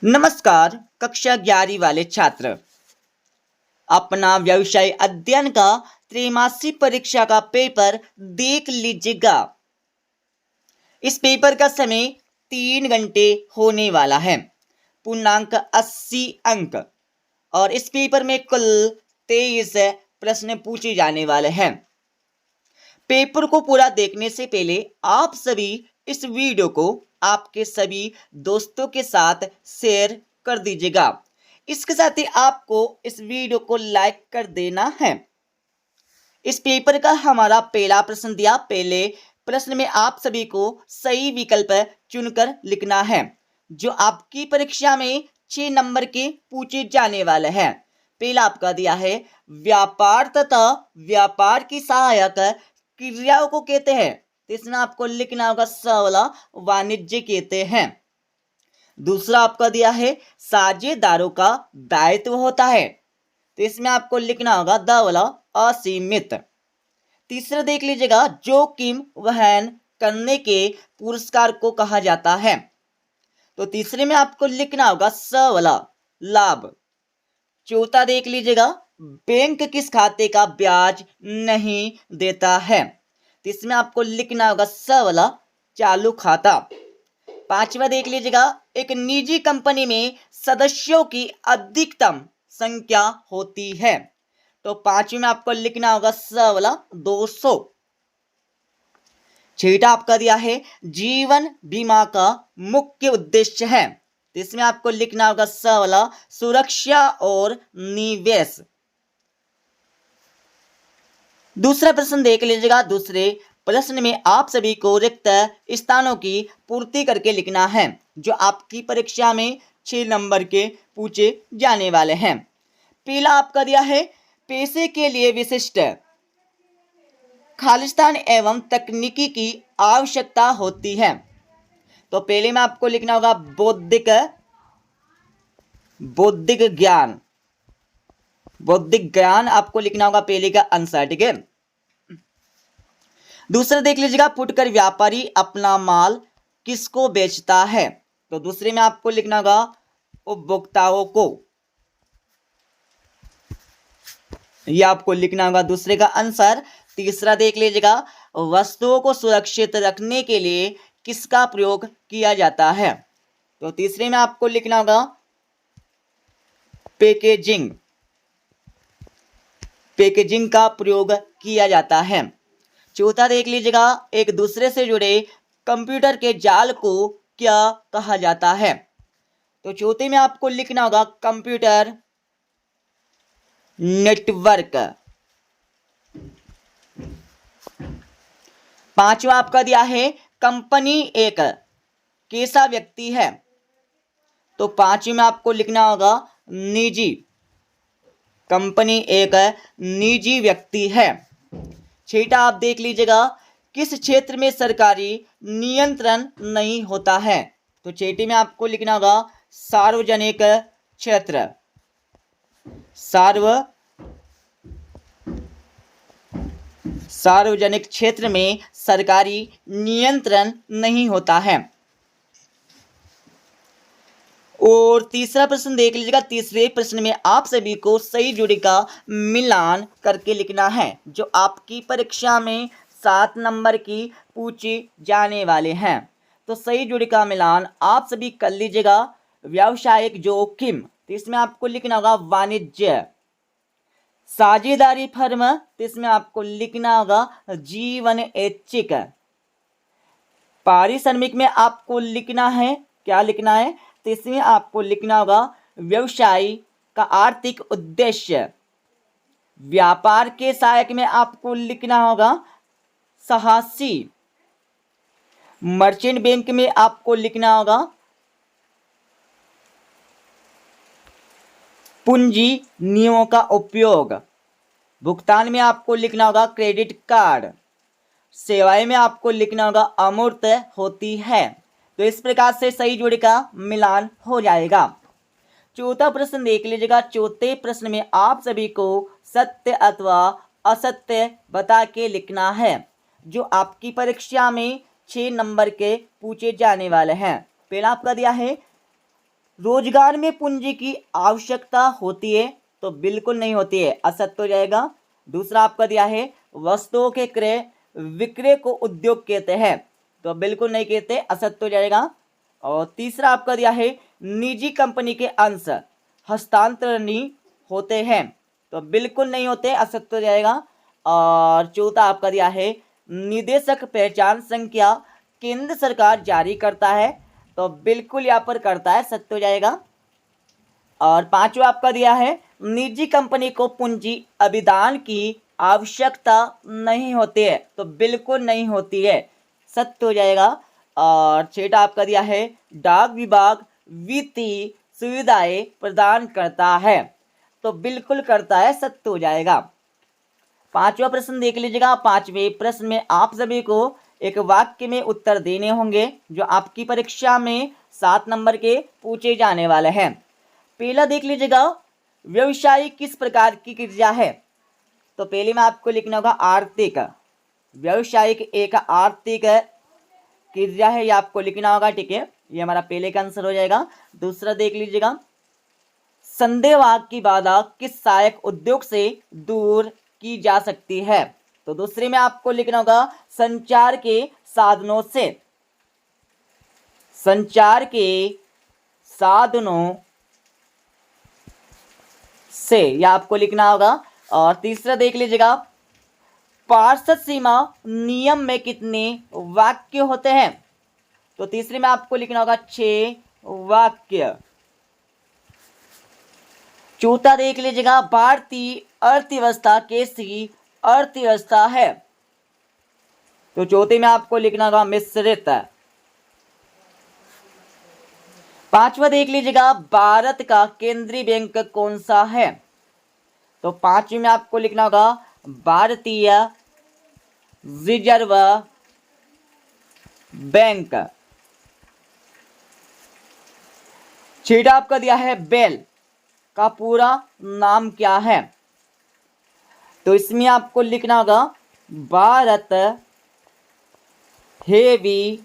नमस्कार कक्षा 11वीं वाले छात्र। अपना व्यवसाय अध्ययन का त्रैमासिक परीक्षा का पेपर देख लीजिएगा। इस पेपर का समय 3 घंटे होने वाला है। पूर्णांक 80 अंक और इस पेपर में कुल 23 प्रश्न पूछे जाने वाले हैं। पेपर को पूरा देखने से पहले आप सभी इस वीडियो को आपके सभी दोस्तों के साथ शेयर कर दीजिएगा। इसके साथ ही आपको इस वीडियो को लाइक कर देना है। इस पेपर का हमारा पहला प्रश्न दिया। पहले प्रश्न में आप सभी को सही विकल्प चुनकर लिखना है जो आपकी परीक्षा में 6 नंबर के पूछे जाने वाले हैं। पहला आपका दिया है व्यापार तथा व्यापार की सहायक क्रियाओं को कहते हैं। तो इसमें आपको लिखना होगा स वाला वाणिज्य कहते हैं। दूसरा आपका दिया है साझेदारों का दायित्व होता है। तो इसमें आपको लिखना होगा द वाला असीमित। तीसरा देख लीजिएगा जोखिम वहन करने के पुरस्कार को कहा जाता है। तो तीसरे में आपको लिखना होगा स वाला लाभ। चौथा देख लीजिएगा बैंक किस खाते का ब्याज नहीं देता है। तो इसमें आपको लिखना होगा स वाला चालू खाता। पांचवा देख लीजिएगा एक निजी कंपनी में सदस्यों की अधिकतम संख्या होती है। तो पांचवी में आपको लिखना होगा स वाला 200। छठा आपका दिया है जीवन बीमा का मुख्य उद्देश्य है। तो इसमें आपको लिखना होगा स वाला सुरक्षा और निवेश। दूसरा प्रश्न देख लीजिएगा। दूसरे प्रश्न में आप सभी को रिक्त स्थानों की पूर्ति करके लिखना है जो आपकी परीक्षा में 6 नंबर के पूछे जाने वाले हैं। पहला आपका दिया है पेशे के लिए विशिष्ट खालिस्तान एवं तकनीकी की आवश्यकता होती है। तो पहले में आपको लिखना होगा बौद्धिक ज्ञान आपको लिखना होगा पहले का आंसर। ठीक है। दूसरा देख लीजिएगा फुटकर व्यापारी अपना माल किसको बेचता है। तो दूसरे में आपको लिखना होगा उपभोक्ताओं को। यह आपको लिखना होगा दूसरे का आंसर। तीसरा देख लीजिएगा वस्तुओं को सुरक्षित रखने के लिए किसका प्रयोग किया जाता है। तो तीसरे में आपको लिखना होगा पैकेजिंग का प्रयोग किया जाता है। चौथा देख लीजिएगा एक दूसरे से जुड़े कंप्यूटर के जाल को क्या कहा जाता है। तो चौथे में आपको लिखना होगा कंप्यूटर नेटवर्क। पांचवा आपका दिया है कंपनी एक कैसा व्यक्ति है। तो पांचवी में आपको लिखना होगा निजी। कंपनी एक निजी व्यक्ति है। छठा आप देख लीजिएगा किस क्षेत्र में सरकारी नियंत्रण नहीं होता है। तो छठे में आपको लिखना होगा सार्वजनिक क्षेत्र। सार्वजनिक क्षेत्र में सरकारी नियंत्रण नहीं होता है। और तीसरा प्रश्न देख लीजिएगा। तीसरे प्रश्न में आप सभी को सही जोड़ी का मिलान करके लिखना है जो आपकी परीक्षा में 7 नंबर की पूछे जाने वाले हैं। तो सही जोड़ी का मिलान आप सभी कर लीजिएगा। व्यावसायिक जोखिम तो इसमें आपको लिखना होगा वाणिज्य। साझेदारी फर्म तो इसमें आपको लिखना होगा जीवन ऐच्छिक। पारिश्रमिक में आपको लिखना है क्या लिखना है। तो इसमें आपको लिखना होगा व्यवसाय का आर्थिक उद्देश्य। व्यापार के सहायक में आपको लिखना होगा साहसी। मर्चेंट बैंक में आपको लिखना होगा पूंजी नियमों का उपयोग। भुगतान में आपको लिखना होगा क्रेडिट कार्ड। सेवाएं में आपको लिखना होगा अमूर्त होती है। तो इस प्रकार से सही जोड़ी का मिलान हो जाएगा। चौथा प्रश्न देख लीजिएगा। चौथे प्रश्न में आप सभी को सत्य अथवा असत्य बता के लिखना है जो आपकी परीक्षा में 6 नंबर के पूछे जाने वाले हैं। पहला आपका दिया है रोजगार में पूंजी की आवश्यकता होती है, तो बिल्कुल नहीं होती है, असत्य हो जाएगा। दूसरा आपका दिया है वस्तुओं के क्रय विक्रय को उद्योग कहते हैं, तो बिल्कुल नहीं कहते, असत्य हो जाएगा। और तीसरा आपका दिया है निजी कंपनी के अंश हस्तांतरणीय होते हैं, तो बिल्कुल नहीं होते, असत्य हो जाएगा। और चौथा आपका दिया है निदेशक पहचान संख्या केंद्र सरकार जारी करता है, तो बिल्कुल यहाँ पर करता है, सत्य हो जाएगा। और पांचवा आपका दिया है निजी कंपनी को पूंजी अभिदान की आवश्यकता नहीं होती है, तो बिल्कुल नहीं होती है, सत्य हो जाएगा। और छठा आपका दिया है डाक विभाग वित्तीय सुविधाएं प्रदान करता है, तो बिल्कुल करता है, सत्य हो जाएगा। पांचवा प्रश्न देख लीजिएगा। पांचवें प्रश्न में आप सभी को एक वाक्य में उत्तर देने होंगे जो आपकी परीक्षा में 7 नंबर के पूछे जाने वाले हैं। पहला देख लीजिएगा, व्यवसाय किस प्रकार की क्रिया है, तो पहले में आपको लिखना होगा आर्थिक। व्यवसायिक एक आर्थिक क्रिया है, ये आपको लिखना होगा, ठीक है, ये हमारा पहले का आंसर हो जाएगा। दूसरा देख लीजिएगा, संदेहवाद की बाधा किस सहायक उद्योग से दूर की जा सकती है, तो दूसरे में आपको लिखना होगा संचार के साधनों से। संचार के साधनों से, यह आपको लिखना होगा। और तीसरा देख लीजिएगा, पार्षद सीमा नियम में कितने वाक्य होते हैं, तो तीसरे में आपको लिखना होगा 6 वाक्य। चौथा देख लीजिएगा, भारतीय अर्थव्यवस्था कैसी अर्थव्यवस्था है, तो चौथे में आपको लिखना होगा मिश्रित। पांचवा देख लीजिएगा, भारत का केंद्रीय बैंक कौन सा है, तो पांचवी में आपको लिखना होगा भारतीय रिजर्व बैंक। छठा आपका दिया है बेल का पूरा नाम क्या है, तो इसमें आपको लिखना होगा भारत हेवी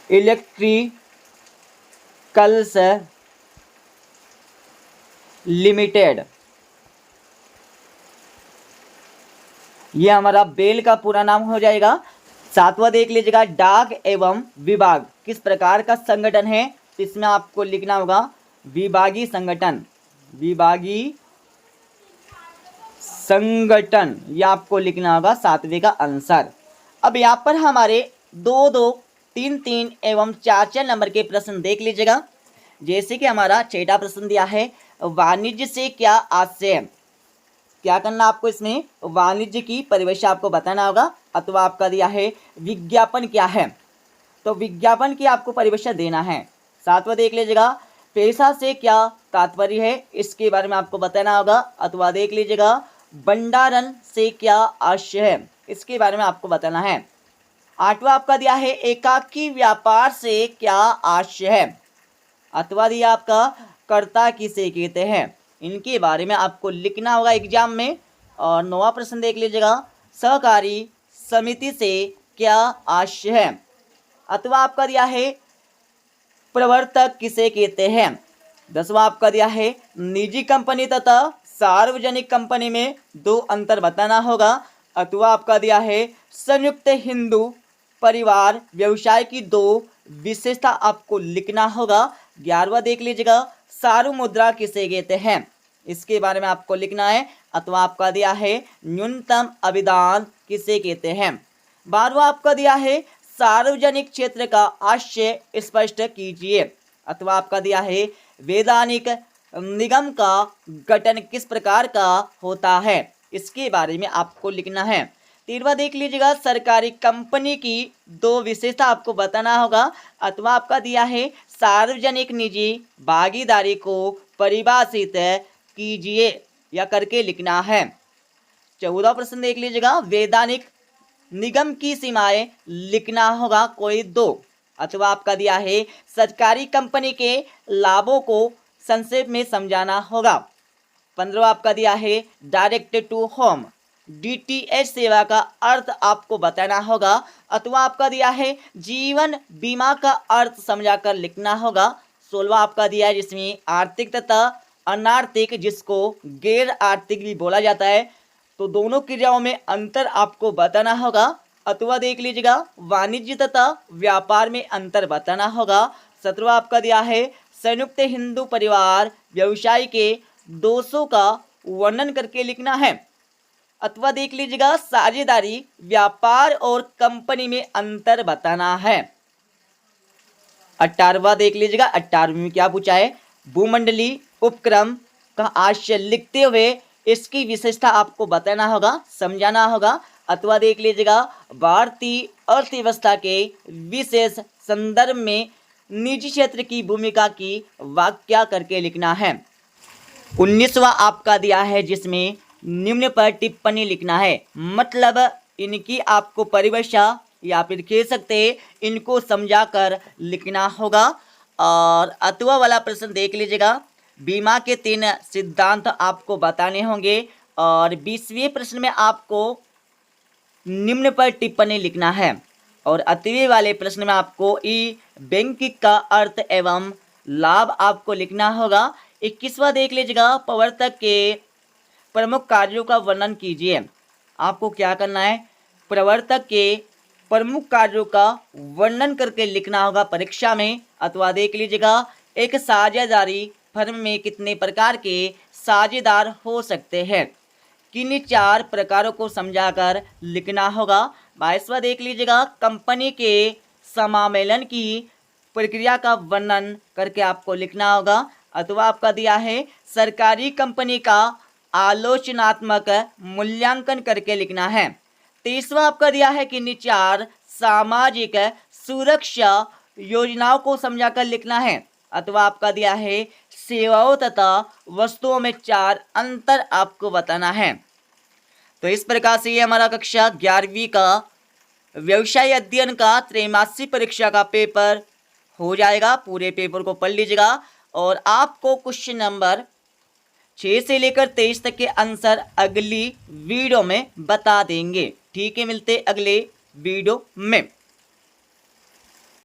इलेक्ट्रिकल्स लिमिटेड, ये हमारा बेल का पूरा नाम हो जाएगा। सातवां देख लीजिएगा, डाक एवं विभाग किस प्रकार का संगठन है, तो इसमें आपको लिखना होगा विभागीय संगठन। विभागीय संगठन, यह आपको लिखना होगा 7वें का आंसर। अब यहाँ पर हमारे 2-2, 3-3 एवं 4-4 नंबर के प्रश्न देख लीजिएगा। जैसे कि हमारा छठा प्रश्न दिया है वाणिज्य से क्या आशय है, क्या करना आपको, इसमें वाणिज्य की परिभाषा आपको बताना होगा। अथवा आपका दिया है विज्ञापन क्या है, तो विज्ञापन की आपको परिभाषा देना है। सातवां देख लीजिएगा, पैसा से क्या तात्पर्य है, इसके बारे में आपको बताना होगा। अथवा देख लीजिएगा, भंडारण से क्या आशय है, इसके बारे में आपको बताना है। आठवां आपका दिया है एकाकी व्यापार से क्या आशय है, अथवा दिया आपका कर्ता किसे कहते हैं, इनके बारे में आपको लिखना होगा एग्जाम में। और 9वां प्रश्न देख लीजिएगा, सहकारी समिति से क्या आशय है, अथवा आपका दिया है प्रवर्तक किसे कहते हैं। 10वां आपका दिया है निजी कंपनी तथा सार्वजनिक कंपनी में 2 अंतर बताना होगा। अथवा आपका दिया है संयुक्त हिंदू परिवार व्यवसाय की 2 विशेषता आपको लिखना होगा। 11वां देख लीजिएगा, सारू मुद्रा किसे कहते हैं, इसके बारे में आपको लिखना है। अथवा आपका दिया है न्यूनतम अभिदान किसे कहते हैं। 12वां आपका दिया है सार्वजनिक क्षेत्र का आशय स्पष्ट कीजिए। अथवा आपका दिया है वैधानिक निगम का गठन किस प्रकार का होता है, इसके बारे में आपको लिखना है। 13वां देख लीजिएगा, सरकारी कंपनी की 2 विशेषता आपको बताना होगा। अथवा आपका दिया है सार्वजनिक निजी भागीदारी को परिभाषित कीजिए या करके लिखना है। 14वां प्रश्न देख लीजिएगा, वैधानिक निगम की सीमाएं लिखना होगा कोई 2। अथवा आपका दिया है सरकारी कंपनी के लाभों को संक्षेप में समझाना होगा। 15वां आपका दिया है डायरेक्ट टू होम डीटीएच सेवा का अर्थ आपको बताना होगा, अथवा आपका दिया है जीवन बीमा का अर्थ समझाकर लिखना होगा। 16वां आपका दिया है जिसमें आर्थिक तथा अनार्थिक, जिसको गैर आर्थिक भी बोला जाता है, तो दोनों क्रियाओं में अंतर आपको बताना होगा। अथवा देख लीजिएगा वाणिज्य तथा व्यापार में अंतर बताना होगा। 17वां आपका दिया है संयुक्त हिंदू परिवार व्यवसाय के दोषों का वर्णन करके लिखना है। अथवा देख लीजिएगा साझेदारी व्यापार और कंपनी में अंतर बताना है। 18वां देख लीजिएगा, 18वीं में क्या पूछा है, भूमंडली उपक्रम का आशय लिखते हुए इसकी विशेषता आपको बताना होगा, समझाना होगा। अथवा देख लीजिएगा भारतीय अर्थव्यवस्था के विशेष संदर्भ में निजी क्षेत्र की भूमिका की व्याख्या करके लिखना है। 19वां आपका दिया है जिसमें निम्न पर टिप्पणी लिखना है, मतलब इनकी आपको परिभाषा या फिर कह सकते हैं इनको समझाकर लिखना होगा। और अथवा वाला प्रश्न देख लीजिएगा, बीमा के 3 सिद्धांत आपको बताने होंगे। और 20वें प्रश्न में आपको निम्न पर टिप्पणी लिखना है। और अथवे वाले प्रश्न में आपको ई बैंकिंग का अर्थ एवं लाभ आपको लिखना होगा। 21वां देख लीजिएगा प्रवर्तक के प्रमुख कार्यों का वर्णन कीजिए। आपको क्या करना है, प्रवर्तक के प्रमुख कार्यों का वर्णन करके लिखना होगा परीक्षा में। अथवा देख लीजिएगा एक साझेदारी फर्म में कितने प्रकार के साझेदार हो सकते हैं, किन 4 प्रकारों को समझाकर लिखना होगा। 22वां देख लीजिएगा कंपनी के समामेलन की प्रक्रिया का वर्णन करके आपको लिखना होगा। अथवा आपका दिया है सरकारी कंपनी का आलोचनात्मक मूल्यांकन करके लिखना है। 23वां आपका दिया है कि इन 4 सामाजिक सुरक्षा योजनाओं को समझाकर लिखना है। अथवा आपका दिया है सेवाओं तथा वस्तुओं में 4 अंतर आपको बताना है। तो इस प्रकार से ये हमारा कक्षा 11वीं का व्यवसाय अध्ययन का त्रैमासिक परीक्षा का पेपर हो जाएगा। पूरे पेपर को पढ़ लीजिएगा और आपको क्वेश्चन नंबर 6 से लेकर 23 तक के आंसर अगली वीडियो में बता देंगे। ठीक है, मिलते अगले वीडियो में।